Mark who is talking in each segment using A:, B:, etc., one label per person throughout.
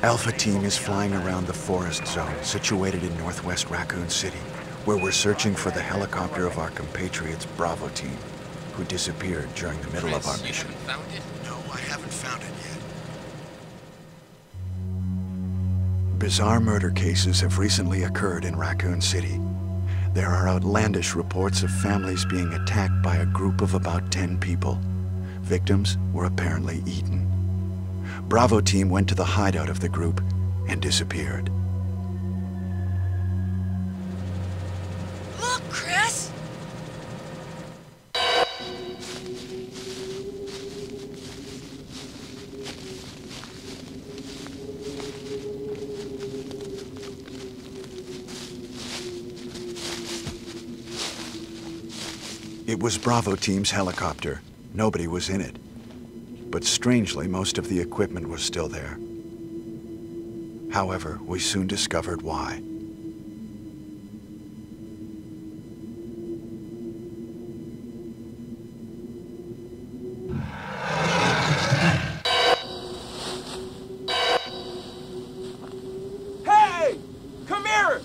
A: Alpha Team is flying around the forest zone situated in northwest Raccoon City, where we're searching for the helicopter of our compatriots Bravo Team, who disappeared during the middle of our mission.
B: You haven't found it?
A: No, I haven't found it yet. Bizarre murder cases have recently occurred in Raccoon City. There are outlandish reports of families being attacked by a group of about 10 people. Victims were apparently eaten. Bravo Team went to the hideout of the group and disappeared.
C: Look, Chris!
A: It was Bravo Team's helicopter. Nobody was in it. But strangely, most of the equipment was still there. However, we soon discovered why.
D: Hey! Come here!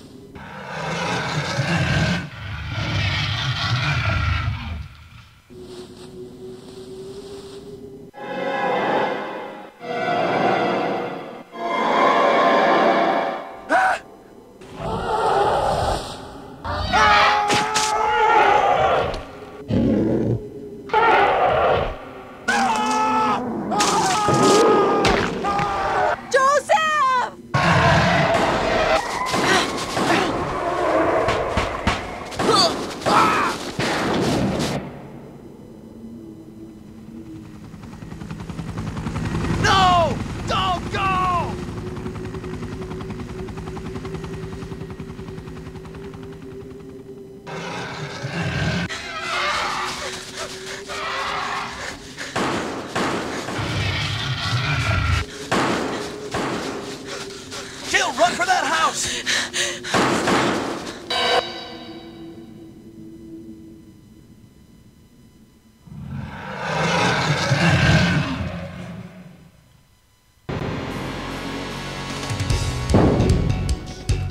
B: Run for that house!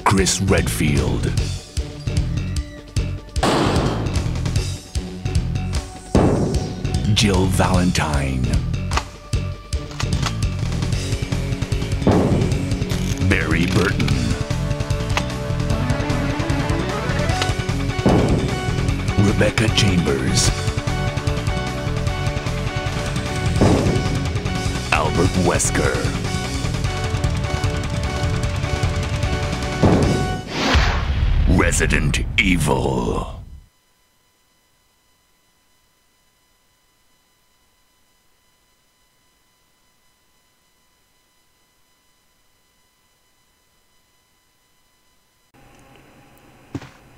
E: Chris Redfield. Jill Valentine. Barry Burton. Rebecca Chambers. Albert Wesker. Resident Evil.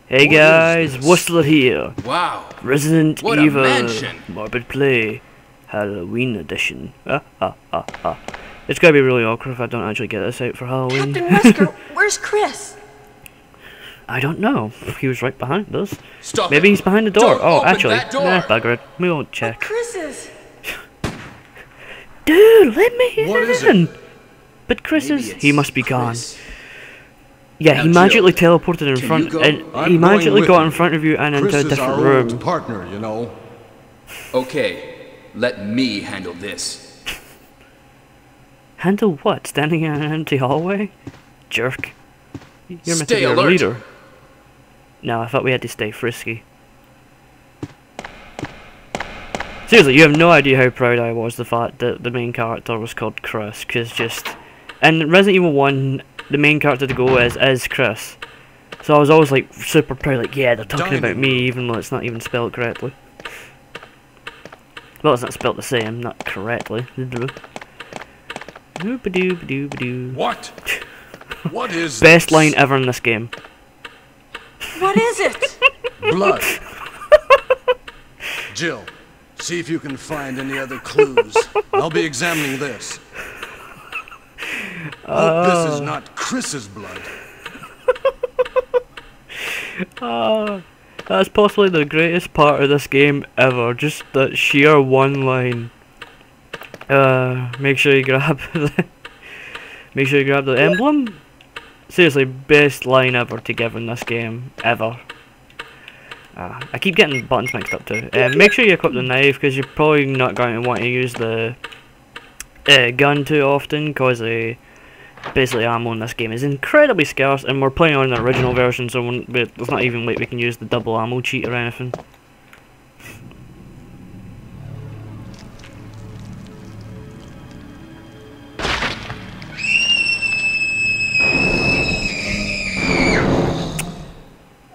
F: Hey guys, Whistler here.
B: Wow.
F: Resident
B: What
F: Evil
B: a mansion.
F: Morbid Play Halloween edition. It's gonna be really awkward if I don't actually get this out for Halloween.
C: Captain Wesker, where's Chris?
F: I don't know. He was right behind us.
B: Stop
F: Maybe
B: it.
F: he's behind the door.
B: Don't
F: Oh,
B: open
F: actually,
B: that door.
F: nah, bugger it. We won't check.
C: Chris is...
F: Dude, let me in.
B: What is it?
F: But Chris
B: Maybe
F: is...
B: it's
F: He must be gone.
B: Chris.
F: Yeah,
B: Now,
F: he
B: Jill,
F: magically teleported in
B: can
F: front,
B: you go?
F: and
G: I'm
F: he
G: going
F: magically
G: with
F: got
G: you.
F: in front of you and
G: Chris
F: into a
G: is
F: different
G: our
F: room.
G: old partner, you know.
B: Okay, let me handle this.
F: Handle what? Standing in an empty hallway? Jerk. You're meant to
B: Stay
F: be our
B: alert.
F: leader. No, I thought we had to stay frisky. Seriously, you have no idea how proud I was the fact that the main character was called Chris, because just... In Resident Evil 1, the main character to go is Chris. So I was always like super proud, like, yeah, they're talking about me, even though it's not even spelled correctly. Well, it's not spelled the same, not correctly.
G: What? What is
F: Best
G: this?
F: line ever in this game.
C: What is it?
G: Blood. Jill, see if you can find any other clues. I'll be examining this. Hope this is not Chris's blood.
F: That's possibly the greatest part of this game ever. Just that sheer one line. Make sure you grab the Make sure you grab the emblem. Seriously, best line ever to give in this game, ever. I keep getting buttons mixed up too. Make sure you equip the knife, because you're probably not going to want to use the gun too often, because basically ammo in this game is incredibly scarce, and we're playing on the original version, so it's not even like we can use the double ammo cheat or anything.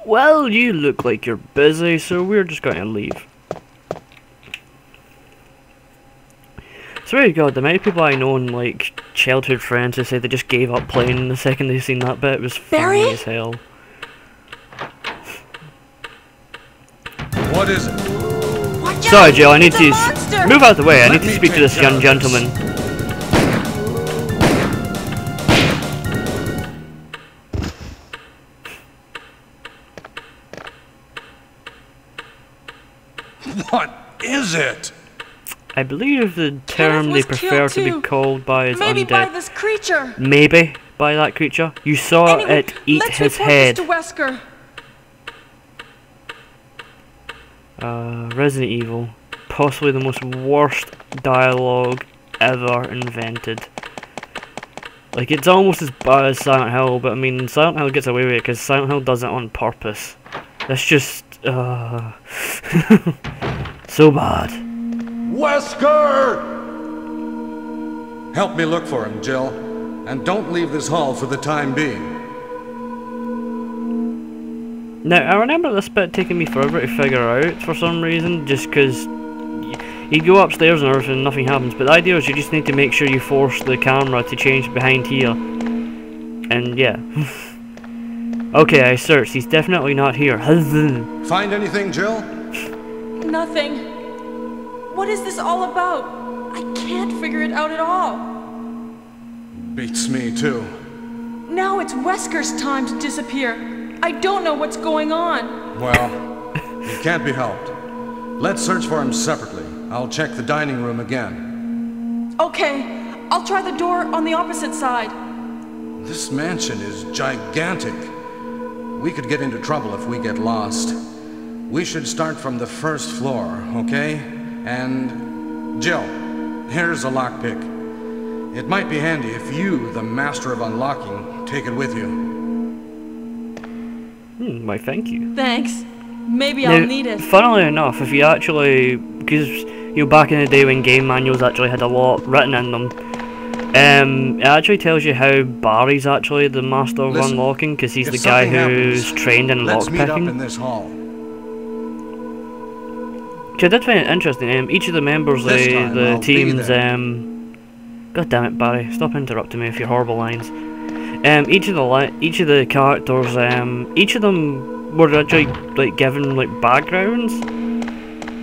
F: Well, you look like you're busy, so we're just going to leave. Swear to God, the amount of people I know and like childhood friends who say they just gave up playing the second they seen that bit was funny as hell.
G: What is it?
C: Watch
F: Sorry,
C: out,
F: Jill, I need
C: it's a
F: to
C: monster.
F: move out of the way. I
G: Let
F: need to
G: me
F: speak to this
G: take
F: young
G: care of this.
F: gentleman.
G: What is it?
F: I believe the term they
C: was
F: prefer
C: killed
F: to be
C: too.
F: called by is
C: Maybe by
F: undead.
C: this creature.
F: Maybe by that creature. You saw
C: Anyway,
F: it eat
C: let's
F: his
C: report
F: head.
C: this to Wesker.
F: Resident Evil. Possibly the most worst dialogue ever invented. Like, it's almost as bad as Silent Hill, but I mean, Silent Hill gets away with it because Silent Hill does it on purpose. That's just, so bad.
G: Wesker! Help me look for him, Jill. And don't leave this hall for the time being.
F: Now, I remember this bit taking me forever to figure out for some reason, just because you go upstairs and everything, nothing happens, but the idea is you just need to make sure you force the camera to change behind here. And yeah. Okay, I searched, he's definitely not here.
G: Find anything, Jill?
C: Nothing. What is this all about? I can't figure it out at all.
G: Beats me, too.
C: Now it's Wesker's time to disappear. I don't know what's going on.
G: Well, it can't be helped. Let's search for him separately. I'll check the dining room again.
C: Okay, I'll try the door on the opposite side.
G: This mansion is gigantic. We could get into trouble if we get lost. We should start from the first floor, okay? And Jill, here's a lockpick. It might be handy if you, the master of unlocking, take it with you.
F: Why, thank you.
C: Thanks. Maybe
F: Now,
C: I'll need it.
F: funnily enough, if you actually, because back in the day when game manuals actually had a lot written in them, it actually tells you how Barry's actually the master of
G: Listen,
F: unlocking, because he's
G: if
F: the guy
G: something
F: who's
G: happens,
F: trained in
G: let's meet up in
F: lockpicking.
G: this hall.
F: I did find it interesting. Each of the members of
G: This time
F: the
G: I'll be
F: teams,
G: there.
F: God damn it, Barry! Stop interrupting me with your horrible lines. Each of the characters, each of them were actually like given like backgrounds,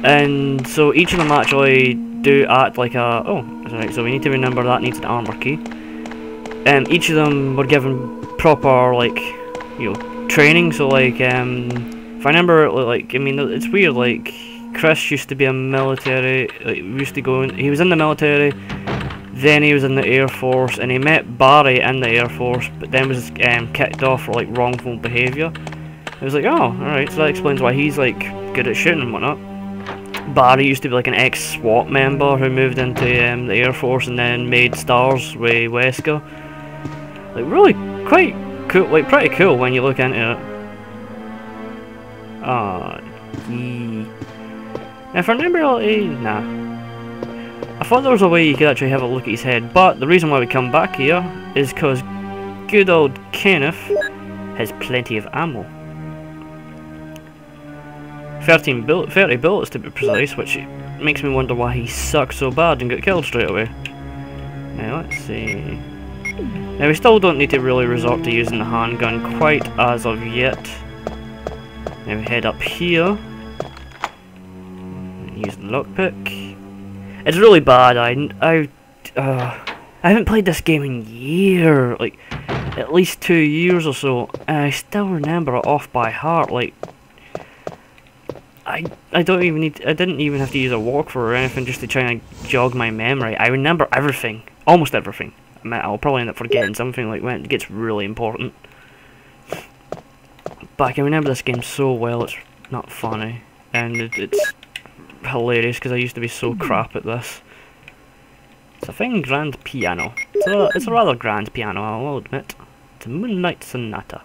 F: and so each of them actually do act like a. Oh, right. So we need to remember that needs an armor key. Each of them were given proper like, training. So like, if I remember, like, I mean, it's weird. Like, Chris used to be a military. Like, he was in the military. Then he was in the Air Force, and he met Barry in the Air Force, but then was kicked off for like wrongful behaviour. I was like, oh, alright, so that explains why he's like good at shooting and whatnot. Barry used to be like an ex-SWAT member who moved into the Air Force and then made stars with Wesker. Like, really quite cool, like pretty cool when you look into it. Now, if I remember rightly, nah. I thought there was a way you could actually have a look at his head, but the reason why we come back here is because good old Kenneth has plenty of ammo. 30 bullets to be precise, which makes me wonder why he sucks so bad and got killed straight away. Now let's see. Now we still don't need to really resort to using the handgun quite as of yet. Now we head up here. Use the lockpick. It's really bad. I haven't played this game in years, like at least 2 years or so, and I still remember it off by heart. Like I didn't even have to use a walkthrough or anything just to try and jog my memory. I remember everything, almost everything. I'll probably end up forgetting something like when it gets really important. But I can remember this game so well, it's not funny. And it's hilarious because I used to be so crap at this. It's a fine grand piano. It's a rather grand piano, I'll admit. It's a Moonlight Sonata.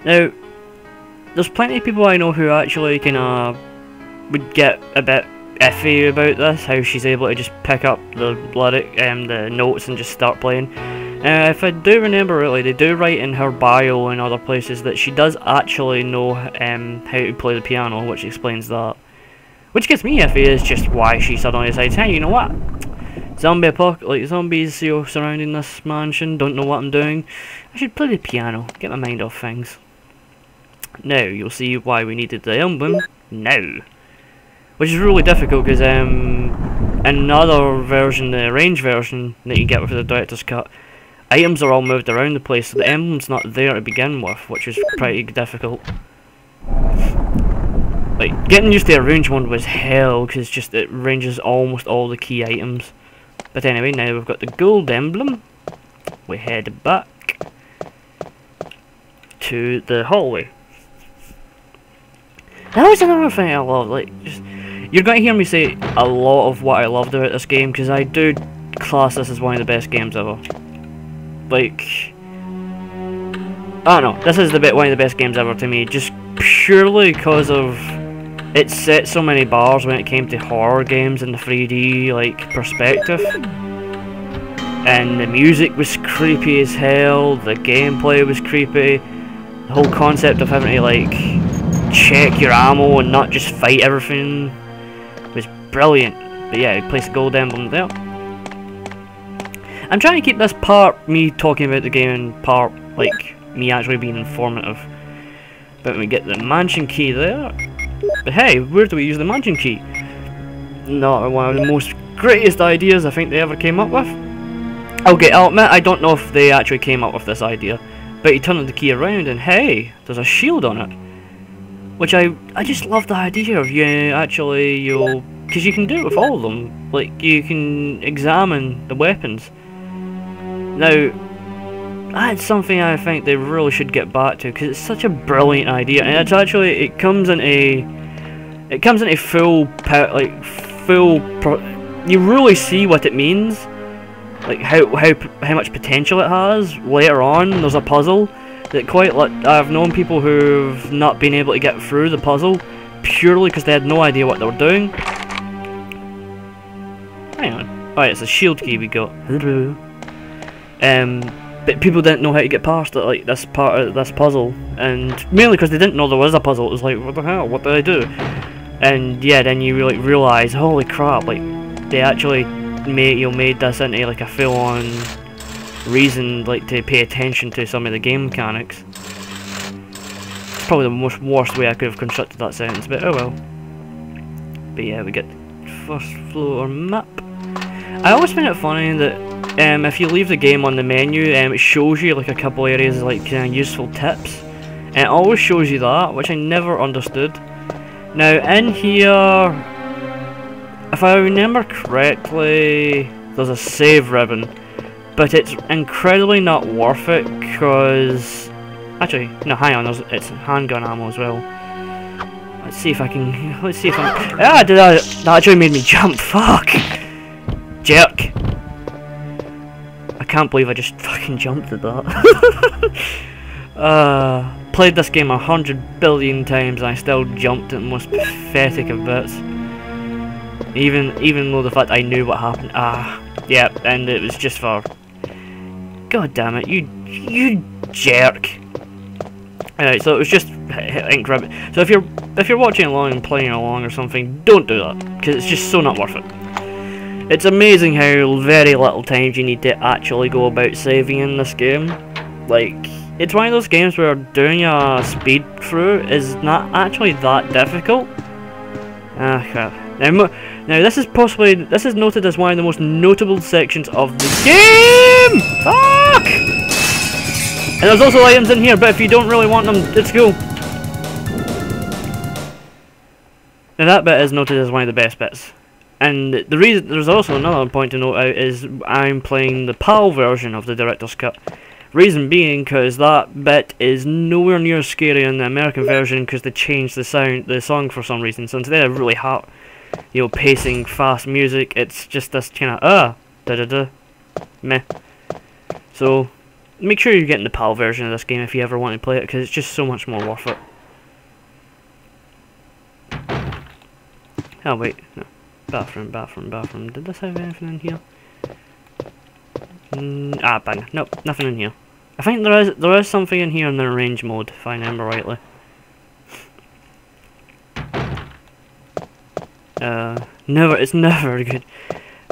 F: Now, there's plenty of people I know who actually would get a bit iffy about this, how she's able to just pick up the the notes and just start playing. If I do remember rightly, they do write in her bio and other places that she does actually know how to play the piano, which explains that. Which gets me iffy is just why she suddenly decides, hey, you know what? Zombies, surrounding this mansion, don't know what I'm doing. I should play the piano, get my mind off things. Now, you'll see why we needed the emblem now. Which is really difficult because another version, the arranged version that you get with the director's cut, items are all moved around the place, so the emblem's not there to begin with, which is pretty difficult. Like, getting used to the arranged one was hell, because just it ranges almost all the key items. But anyway, now we've got the gold emblem. We head back to the hallway. That was another thing I love, like, you're going to hear me say a lot of what I loved about this game, because I do class this as one of the best games ever. Like, I don't know, this is one of the best games ever to me, just purely because of it set so many bars when it came to horror games in the 3D like perspective. And the music was creepy as hell, the gameplay was creepy, the whole concept of having to like check your ammo and not just fight everything was brilliant. But yeah, place the gold emblem there. I'm trying to keep this part me talking about the game and part like me actually being informative. But we get the mansion key there. But hey, where do we use the mansion key? Not one of the most greatest ideas I think they ever came up with. Okay, I'll admit I don't know if they actually came up with this idea. But you turn the key around and hey, there's a shield on it. Which I just love the idea of because you can do it with all of them. Like, you can examine the weapons. Now, that's something I think they really should get back to, because it's such a brilliant idea, and it's actually, it comes in a you really see what it means, like how much potential it has. Later on, there's a puzzle that I've known people who've not been able to get through the puzzle purely because they had no idea what they were doing. Hang on. Oh, it's a shield key we got. But people didn't know how to get past it, like this part of this puzzle, and mainly because they didn't know there was a puzzle. It was like, what the hell? What did I do? And yeah, then you really realise, holy crap! Like they actually made this into like a full-on reason, like to pay attention to some of the game mechanics. It's probably the worst way I could have constructed that sentence, but oh well. But yeah, we get first floor map. I always find it funny that if you leave the game on the menu, it shows you like a couple areas like kind of useful tips, and it always shows you that, which I never understood. Now in here, if I remember correctly, there's a save ribbon, but it's incredibly not worth it because actually no, hang on, it's handgun ammo as well. Let's see if I can. Let's see if I'm. Ah, that actually made me jump. Fuck, jerk. I can't believe I just fucking jumped at that. Played this game 100 billion times and I still jumped at the most pathetic of bits. Even though the fact I knew what happened. Yeah, and it was just for. God damn it, you jerk. Alright, so it was just ink ribbon. So if you're watching along and playing along or something, don't do that, because it's just so not worth it. It's amazing how very little times you need to actually go about saving in this game. Like, it's one of those games where doing a speed through is not actually that difficult. Ah, crap. Now this is noted as one of the most notable sections of the game! Fuck! And there's also items in here, but if you don't really want them, it's cool. Now that bit is noted as one of the best bits. And the reason, there's also another point to note out, is I'm playing the PAL version of the director's cut. Reason being, because that bit is nowhere near scary in the American version, because they changed the song for some reason. So instead of really hot, you know, pacing, fast music, it's just this kind of da-da-da, meh. So make sure you're getting the PAL version of this game if you ever want to play it, because it's just so much more worth it. Oh wait, no. Bathroom. Did this have anything in here? Bang. Nope, nothing in here. I think there is something in here in the arrange mode, if I remember rightly. It's never good.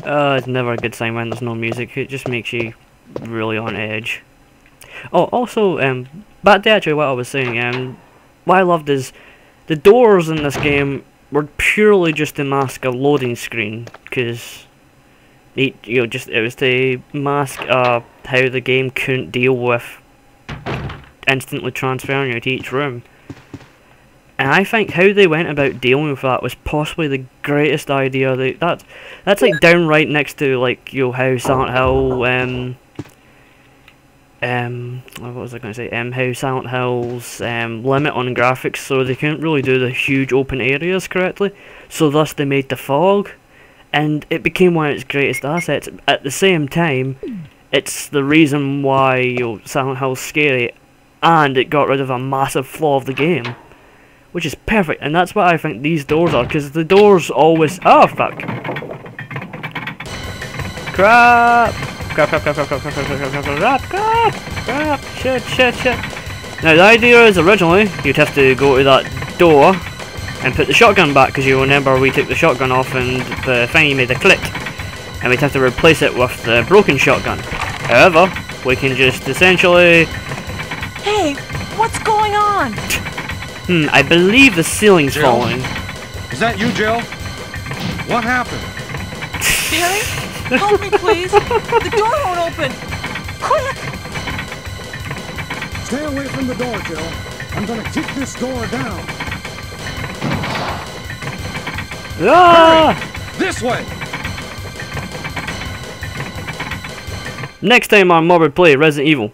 F: It's never a good sign when there's no music. It just makes you really on edge. Oh, also, back to actually what I was saying. What I loved is the doors in this game were purely just to mask a loading screen, because it was to mask how the game couldn't deal with instantly transferring you to each room. And I think how they went about dealing with that was possibly the greatest idea. That's like downright next to, like, you know, how Silent Hill what was I going to say? How Silent Hill's limit on graphics, so they couldn't really do the huge open areas correctly. So thus they made the fog, and it became one of its greatest assets. At the same time, it's the reason why, you know, Silent Hill's scary, and it got rid of a massive flaw of the game, which is perfect. And that's what I think these doors are, because the doors always. Oh fuck! Crap! Shit. Now the idea is, originally you'd have to go to that door and put the shotgun back, because you remember we took the shotgun off and the thingy made a click, and we'd have to replace it with the broken shotgun. However, we can just essentially...
C: Hey, what's going on?
F: I believe the ceiling's
G: Jill?
F: falling.
G: Is that you, Jill? What happened?
C: Barry? Help me, please. The door won't open. Quick!
D: Stay away from the door, Jill. I'm gonna kick this door down.
F: Ah!
G: Hurry! This way!
F: Next time on Morbid Play Resident Evil.